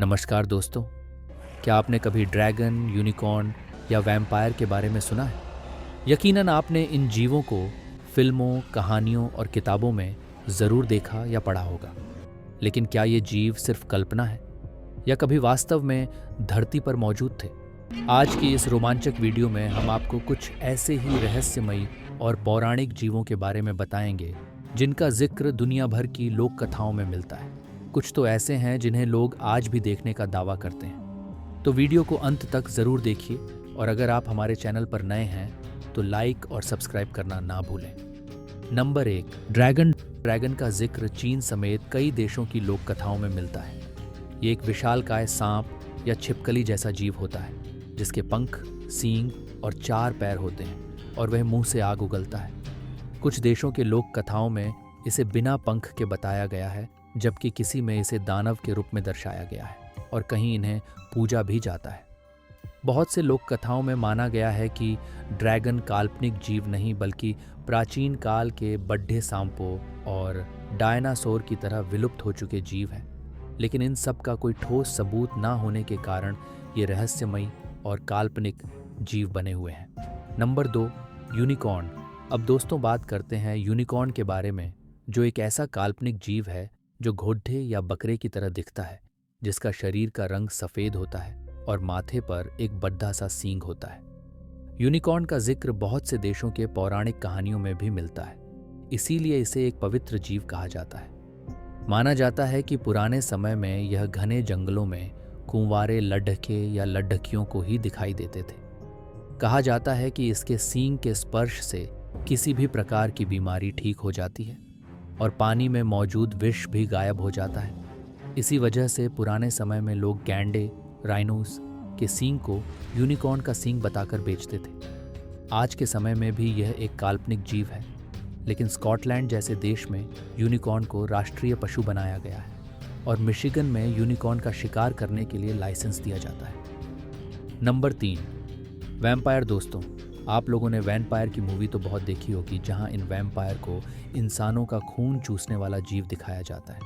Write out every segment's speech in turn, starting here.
नमस्कार दोस्तों, क्या आपने कभी ड्रैगन, यूनिकॉर्न या वैम्पायर के बारे में सुना है? यकीनन आपने इन जीवों को फिल्मों, कहानियों और किताबों में ज़रूर देखा या पढ़ा होगा। लेकिन क्या ये जीव सिर्फ कल्पना है या कभी वास्तव में धरती पर मौजूद थे? आज की इस रोमांचक वीडियो में हम आपको कुछ ऐसे ही रहस्यमयी और पौराणिक जीवों के बारे में बताएंगे जिनका जिक्र दुनिया भर की लोक कथाओं में मिलता है। कुछ तो ऐसे हैं जिन्हें लोग आज भी देखने का दावा करते हैं। तो वीडियो को अंत तक ज़रूर देखिए और अगर आप हमारे चैनल पर नए हैं तो लाइक और सब्सक्राइब करना ना भूलें। नंबर 1, ड्रैगन का जिक्र चीन समेत कई देशों की लोक कथाओं में मिलता है। ये एक विशालकाय सांप या छिपकली जैसा जीव होता है जिसके पंख, सींग और 4 पैर होते हैं और वह मुंह से आग उगलता है। कुछ देशों के लोक कथाओं में इसे बिना पंख के बताया गया है, जबकि किसी में इसे दानव के रूप में दर्शाया गया है और कहीं इन्हें पूजा भी जाता है। बहुत से लोक कथाओं में माना गया है कि ड्रैगन काल्पनिक जीव नहीं बल्कि प्राचीन काल के बड्ढे सांपों और डायनासोर की तरह विलुप्त हो चुके जीव हैं। लेकिन इन सब का कोई ठोस सबूत ना होने के कारण ये रहस्यमयी और काल्पनिक जीव बने हुए हैं। Number 2, unicorn. अब दोस्तों बात करते हैं यूनिकॉर्न के बारे में, जो एक ऐसा काल्पनिक जीव है जो घोड़े या बकरे की तरह दिखता है, जिसका शरीर का रंग सफ़ेद होता है और माथे पर एक बड्ढा सा सींग होता है। यूनिकॉर्न का जिक्र बहुत से देशों के पौराणिक कहानियों में भी मिलता है, इसीलिए इसे एक पवित्र जीव कहा जाता है। माना जाता है कि पुराने समय में यह घने जंगलों में कुंवारे लड्ढके या लड्ढकियों को ही दिखाई देते थे। कहा जाता है कि इसके सींग के स्पर्श से किसी भी प्रकार की बीमारी ठीक हो जाती है और पानी में मौजूद विष भी गायब हो जाता है। इसी वजह से पुराने समय में लोग गैंडे, राइनोस के सींग को यूनिकॉर्न का सींग बताकर बेचते थे। आज के समय में भी यह एक काल्पनिक जीव है, लेकिन स्कॉटलैंड जैसे देश में यूनिकॉर्न को राष्ट्रीय पशु बनाया गया है और मिशिगन में यूनिकॉर्न का शिकार करने के लिए लाइसेंस दिया जाता है। Number 3, vampire. दोस्तों, आप लोगों ने वैम्पायर की मूवी तो बहुत देखी होगी, जहां इन वैम्पायर को इंसानों का खून चूसने वाला जीव दिखाया जाता है।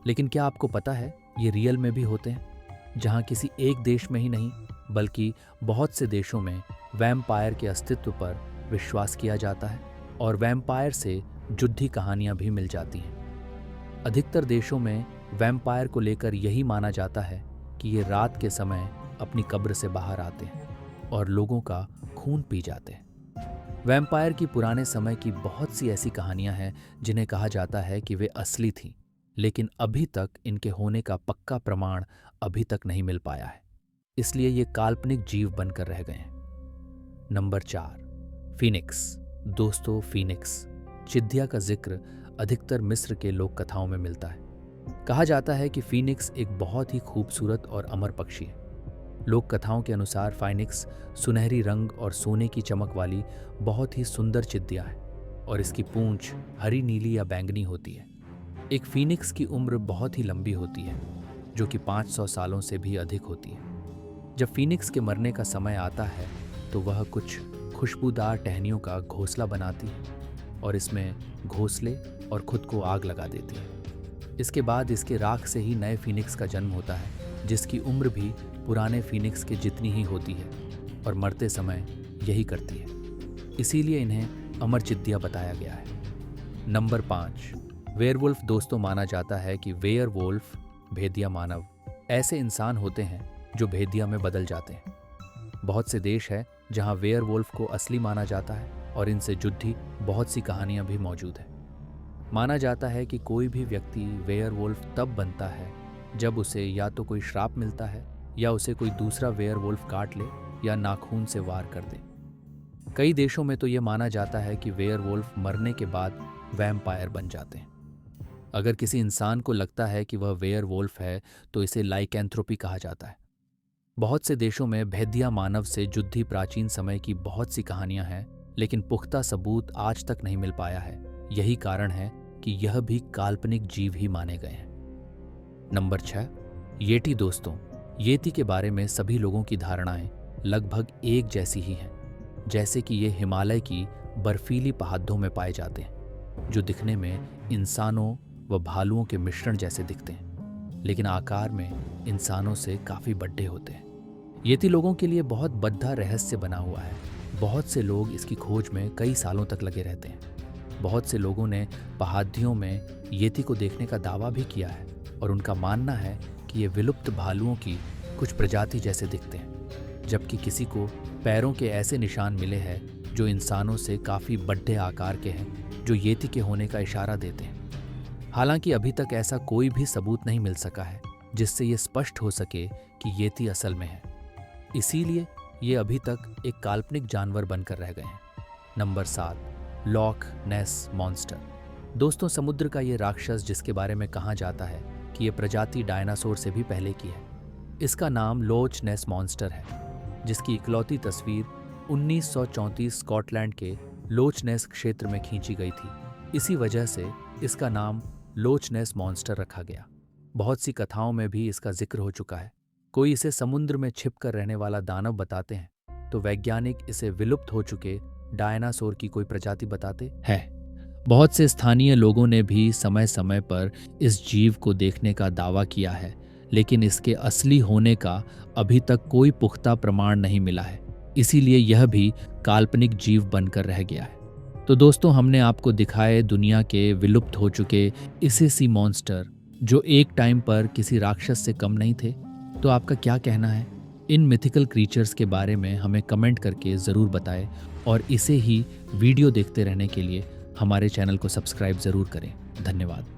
लेकिन क्या आपको पता है ये रियल में भी होते हैं, जहां किसी एक देश में ही नहीं बल्कि बहुत से देशों में वैम्पायर के अस्तित्व पर विश्वास किया जाता है और वैम्पायर से जुद्धी कहानियां भी मिल जाती हैं। अधिकतर देशों में वैम्पायर को लेकर यही माना जाता है कि ये रात के समय अपनी कब्र से बाहर आते हैं और लोगों का खून पी जाते हैं। वैम्पायर की पुराने समय की बहुत सी ऐसी कहानियां हैं जिन्हें कहा जाता है कि वे असली थीं, लेकिन अभी तक इनके होने का पक्का प्रमाण अभी तक नहीं मिल पाया है, इसलिए ये काल्पनिक जीव बनकर रह गए हैं। Number 4, Phoenix. दोस्तों, फीनिक्स चिद्दिया का जिक्र अधिकतर मिस्र के लोक कथाओं में मिलता है। कहा जाता है कि फीनिक्स एक बहुत ही खूबसूरत और अमर पक्षी है। लोक कथाओं के अनुसार फाइनिक्स सुनहरी रंग और सोने की चमक वाली बहुत ही सुंदर चिद्दिया है और इसकी पूंछ हरी, नीली या बैंगनी होती है। एक फीनिक्स की उम्र बहुत ही लंबी होती है, जो कि 500 सालों से भी अधिक होती है। जब फीनिक्स के मरने का समय आता है तो वह कुछ खुशबूदार टहनियों का घोंसला बनाती है और इसमें घोंसले और खुद को आग लगा देती है। इसके बाद इसके राख से ही नए फीनिक्स का जन्म होता है, जिसकी उम्र भी पुराने फीनिक्स के जितनी ही होती है और मरते समय यही करती है। इसीलिए इन्हें अमर चिद्दिया बताया गया है। Number 5, werewolf. दोस्तों, माना जाता है कि वेयरवुल्फ, भेदिया मानव, ऐसे इंसान होते हैं जो भेदिया में बदल जाते हैं। बहुत से देश हैं जहां वेयरवुल्फ को असली माना जाता है और इनसे जुड़ी बहुत सी कहानियां भी मौजूद हैं। माना जाता है कि कोई भी व्यक्ति वेयरवुल्फ तब बनता है जब उसे या तो कोई श्राप मिलता है या उसे कोई दूसरा वेयरवुल्फ काट ले या नाखून से वार कर दे। कई देशों में तो ये माना जाता है कि वेयरवुल्फ मरने के बाद वैम्पायर बन जाते हैं। अगर किसी इंसान को लगता है कि वह वेयरवुल्फ है तो इसे लाइकेंथ्रोपी कहा जाता है। बहुत से देशों में भेदिया मानव से जुद्धी प्राचीन समय की बहुत सी कहानियां हैं, लेकिन पुख्ता सबूत आज तक नहीं मिल पाया है। यही कारण है कि यह भी काल्पनिक जीव ही माने गए हैं। Number 6, Yeti. दोस्तों, येती के बारे में सभी लोगों की धारणाएं लगभग एक जैसी ही हैं, जैसे कि ये हिमालय की बर्फीली पहाड़ों में पाए जाते हैं, जो दिखने में इंसानों व भालुओं के मिश्रण जैसे दिखते हैं। लेकिन आकार में इंसानों से काफ़ी बड़े होते हैं। येती लोगों के लिए बहुत बद्धा रहस्य बना हुआ है। बहुत से लोग इसकी खोज में कई सालों तक लगे रहते हैं। बहुत से लोगों ने पहाड़ियों में येती को देखने का दावा भी किया है और उनका मानना है कि ये विलुप्त भालुओं की कुछ प्रजाति जैसे दिखते हैं, जबकि किसी को पैरों के ऐसे निशान मिले हैं जो इंसानों से काफ़ी बड़े आकार के हैं, जो येती के होने का इशारा देते हैं। हालांकि अभी तक ऐसा कोई भी सबूत नहीं मिल सका है जिससे ये स्पष्ट हो सके कि येती असल में है। इसीलिए ये अभी तक एक काल्पनिक जानवर बनकर रह गए हैं। नंबर 7, लॉक नेस मॉन्स्टर। दोस्तों, समुद्र का ये राक्षस जिसके बारे में कहा जाता है कि ये प्रजाति डायनासोर से भी पहले की है, इसका नाम लोच नेस मॉन्स्टर है, जिसकी इकलौती तस्वीर 1934 स्कॉटलैंड के लोच नेस क्षेत्र में खींची गई थी। इसी वजह से इसका नाम लोच नेस मॉन्स्टर रखा गया। बहुत सी कथाओं में भी इसका जिक्र हो चुका है। कोई इसे समुद्र में छिपकर रहने वाला दानव बताते हैं, तो वैज्ञानिक इसे विलुप्त हो चुके डायनासोर की कोई प्रजाति बताते हैं। बहुत से स्थानीय लोगों ने भी समय समय पर इस जीव को देखने का दावा किया है, लेकिन इसके असली होने का अभी तक कोई पुख्ता प्रमाण नहीं मिला है। इसीलिए यह भी काल्पनिक जीव बनकर रह गया है। तो दोस्तों, हमने आपको दिखाए दुनिया के विलुप्त हो चुके ऐसे सी मॉन्स्टर जो एक टाइम पर किसी राक्षस से कम नहीं थे। तो आपका क्या कहना है इन मिथिकल क्रीचर्स के बारे में? हमें कमेंट करके ज़रूर बताएं और इसे ही वीडियो देखते रहने के लिए हमारे चैनल को सब्सक्राइब ज़रूर करें। धन्यवाद।